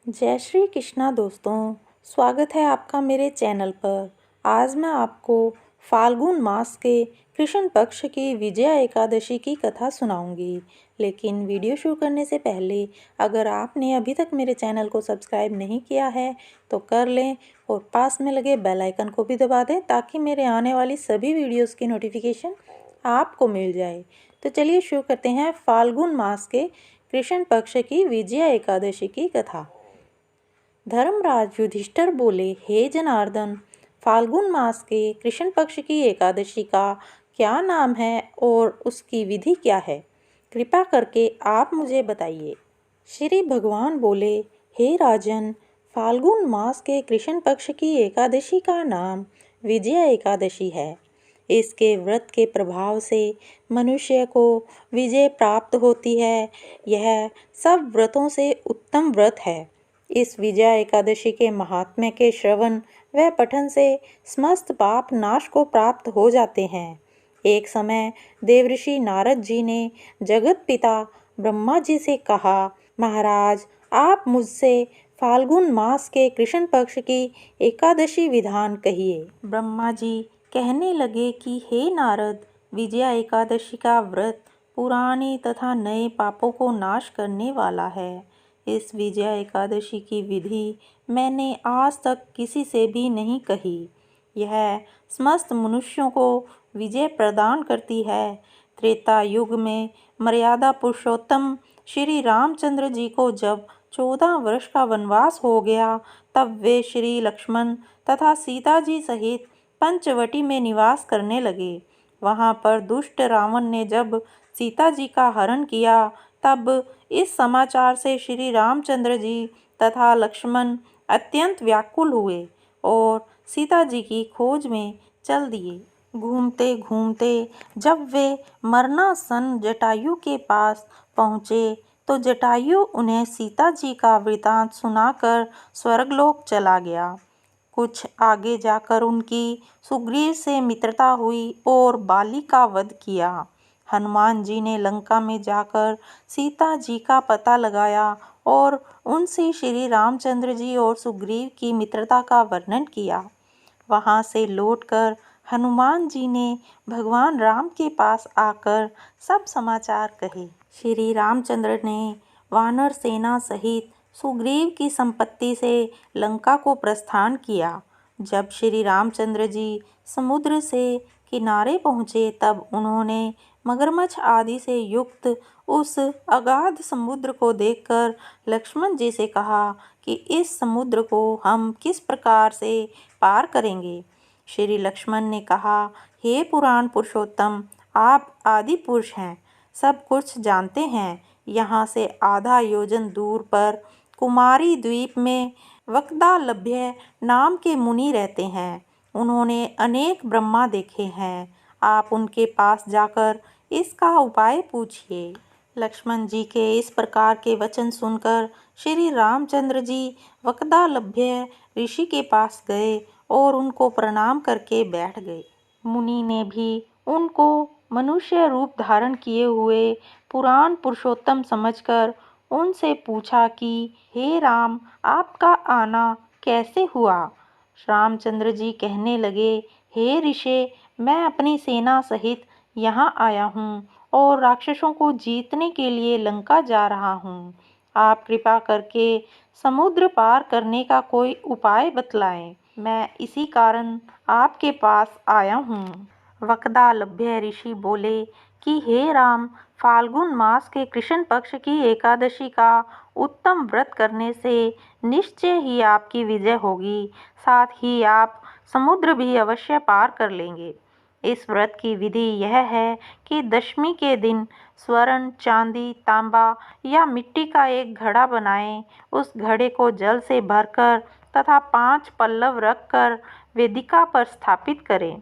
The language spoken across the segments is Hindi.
जय श्री कृष्णा दोस्तों, स्वागत है आपका मेरे चैनल पर। आज मैं आपको फाल्गुन मास के कृष्ण पक्ष की विजया एकादशी की कथा सुनाऊंगी। लेकिन वीडियो शुरू करने से पहले अगर आपने अभी तक मेरे चैनल को सब्सक्राइब नहीं किया है तो कर लें और पास में लगे बेल आइकन को भी दबा दें ताकि मेरे आने वाली सभी वीडियोस की नोटिफिकेशन आपको मिल जाए। तो चलिए शुरू करते हैं फाल्गुन मास के कृष्ण पक्ष की विजया एकादशी की कथा। धर्मराज युधिष्ठिर बोले, हे जनार्दन, फाल्गुन मास के कृष्ण पक्ष की एकादशी का क्या नाम है और उसकी विधि क्या है? कृपा करके आप मुझे बताइए। श्री भगवान बोले, हे राजन, फाल्गुन मास के कृष्ण पक्ष की एकादशी का नाम विजया एकादशी है। इसके व्रत के प्रभाव से मनुष्य को विजय प्राप्त होती है। यह सब व्रतों से उत्तम व्रत है। इस विजया एकादशी के महात्म्य के श्रवण व पठन से समस्त पाप नाश को प्राप्त हो जाते हैं। एक समय देवऋषि नारद जी ने जगत पिता ब्रह्मा जी से कहा, महाराज, आप मुझसे फाल्गुन मास के कृष्ण पक्ष की एकादशी विधान कहिए। ब्रह्मा जी कहने लगे कि हे नारद, विजया एकादशी का व्रत पुराने तथा नए पापों को नाश करने वाला है। इस विजया एकादशी की विधि मैंने आज तक किसी से भी नहीं कही। यह समस्त मनुष्यों को विजय प्रदान करती है। त्रेता युग में मर्यादा पुरुषोत्तम श्री रामचंद्र जी को जब 14 वर्ष का वनवास हो गया, तब वे श्री लक्ष्मण तथा सीता जी सहित पंचवटी में निवास करने लगे। वहां पर दुष्ट रावण ने जब सीता जी का हरण किया, तब इस समाचार से श्री रामचंद्र जी तथा लक्ष्मण अत्यंत व्याकुल हुए और सीता जी की खोज में चल दिए। घूमते घूमते जब वे मरणासन जटायु के पास पहुँचे तो जटायु उन्हें सीता जी का वृतांत सुनाकर स्वर्गलोक चला गया। कुछ आगे जाकर उनकी सुग्रीव से मित्रता हुई और बाली का वध किया। हनुमान जी ने लंका में जाकर सीता जी का पता लगाया और उनसे श्री रामचंद्र जी और सुग्रीव की मित्रता का वर्णन किया। वहां से लौटकर हनुमान जी ने भगवान राम के पास आकर सब समाचार कहे। श्री रामचंद्र ने वानर सेना सहित सुग्रीव की संपत्ति से लंका को प्रस्थान किया। जब श्री रामचंद्र जी समुद्र से किनारे पहुँचे तब उन्होंने मगरमच्छ आदि से युक्त उस अगाध समुद्र को देखकर लक्ष्मण जी से कहा कि इस समुद्र को हम किस प्रकार से पार करेंगे। श्री लक्ष्मण ने कहा, हे पुराण पुरुषोत्तम, आप आदि पुरुष हैं, सब कुछ जानते हैं। यहाँ से आधा योजन दूर पर कुमारी द्वीप में वक्दालभ्य नाम के मुनि रहते हैं। उन्होंने अनेक ब्रह्मा देखे हैं। आप उनके पास जाकर इसका उपाय पूछिए। लक्ष्मण जी के इस प्रकार के वचन सुनकर श्री रामचंद्र जी वक्दालभ्य ऋषि के पास गए और उनको प्रणाम करके बैठ गए। मुनि ने भी उनको मनुष्य रूप धारण किए हुए पुराण पुरुषोत्तम समझकर उनसे पूछा कि हे राम, आपका आना कैसे हुआ? रामचंद्र जी कहने लगे, हे ऋषि, मैं अपनी सेना सहित यहाँ आया हूँ और राक्षसों को जीतने के लिए लंका जा रहा हूँ। आप कृपा करके समुद्र पार करने का कोई उपाय बतलाएं। मैं इसी कारण आपके पास आया हूँ। वक्दालभ्य ऋषि बोले कि हे राम, फाल्गुन मास के कृष्ण पक्ष की एकादशी का उत्तम व्रत करने से निश्चय ही आपकी विजय होगी। साथ ही आप समुद्र भी अवश्य पार कर लेंगे। इस व्रत की विधि यह है कि दशमी के दिन स्वर्ण, चांदी, तांबा या मिट्टी का एक घड़ा बनाएं। उस घड़े को जल से भरकर तथा 5 पल्लव रखकर वेदिका पर स्थापित करें।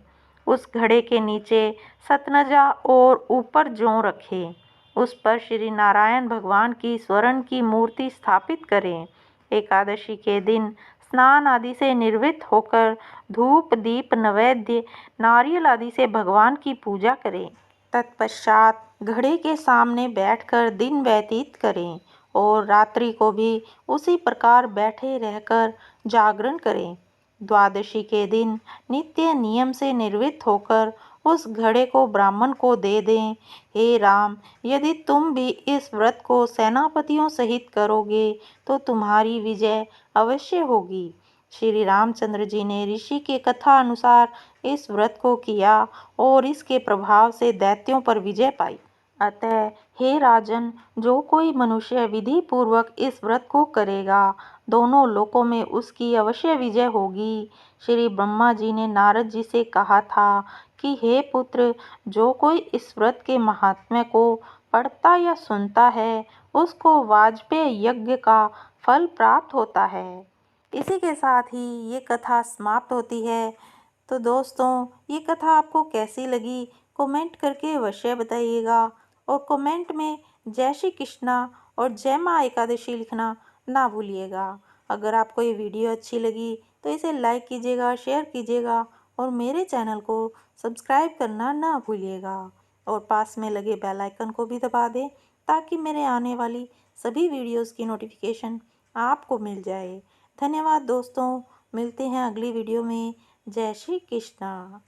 उस घड़े के नीचे सतनजा और ऊपर जौ रखें। उस पर श्री नारायण भगवान की स्वर्ण की मूर्ति स्थापित करें। एकादशी के दिन स्नान आदि से निवृत्त होकर धूप, दीप, नैवेद्य, नारियल आदि से भगवान की पूजा करें। तत्पश्चात घड़े के सामने बैठकर दिन व्यतीत करें और रात्रि को भी उसी प्रकार बैठे रहकर जागरण करें। द्वादशी के दिन नित्य नियम से निर्वृत्त होकर उस घड़े को ब्राह्मण को दे दें। हे राम, यदि तुम भी इस व्रत को सेनापतियों सहित करोगे तो तुम्हारी विजय अवश्य होगी। श्री रामचंद्र जी ने ऋषि के कथा अनुसार इस व्रत को किया और इसके प्रभाव से दैत्यों पर विजय पाई। अतः हे राजन, जो कोई मनुष्य विधि पूर्वक इस व्रत को करेगा, दोनों लोकों में उसकी अवश्य विजय होगी। श्री ब्रह्मा जी ने नारद जी से कहा था कि हे पुत्र, जो कोई इस व्रत के महात्म्य को पढ़ता या सुनता है, उसको वाजपेय यज्ञ का फल प्राप्त होता है। इसी के साथ ही ये कथा समाप्त होती है। तो दोस्तों, ये कथा आपको कैसी लगी कमेंट करके अवश्य बताइएगा और कमेंट में जय श्री कृष्णा और जय माँ एकादशी लिखना ना भूलिएगा। अगर आपको ये वीडियो अच्छी लगी तो इसे लाइक कीजिएगा, शेयर कीजिएगा और मेरे चैनल को सब्सक्राइब करना ना भूलिएगा और पास में लगे बेल आइकन को भी दबा दें ताकि मेरे आने वाली सभी वीडियोस की नोटिफिकेशन आपको मिल जाए। धन्यवाद दोस्तों, मिलते हैं अगली वीडियो में। जय श्री कृष्णा।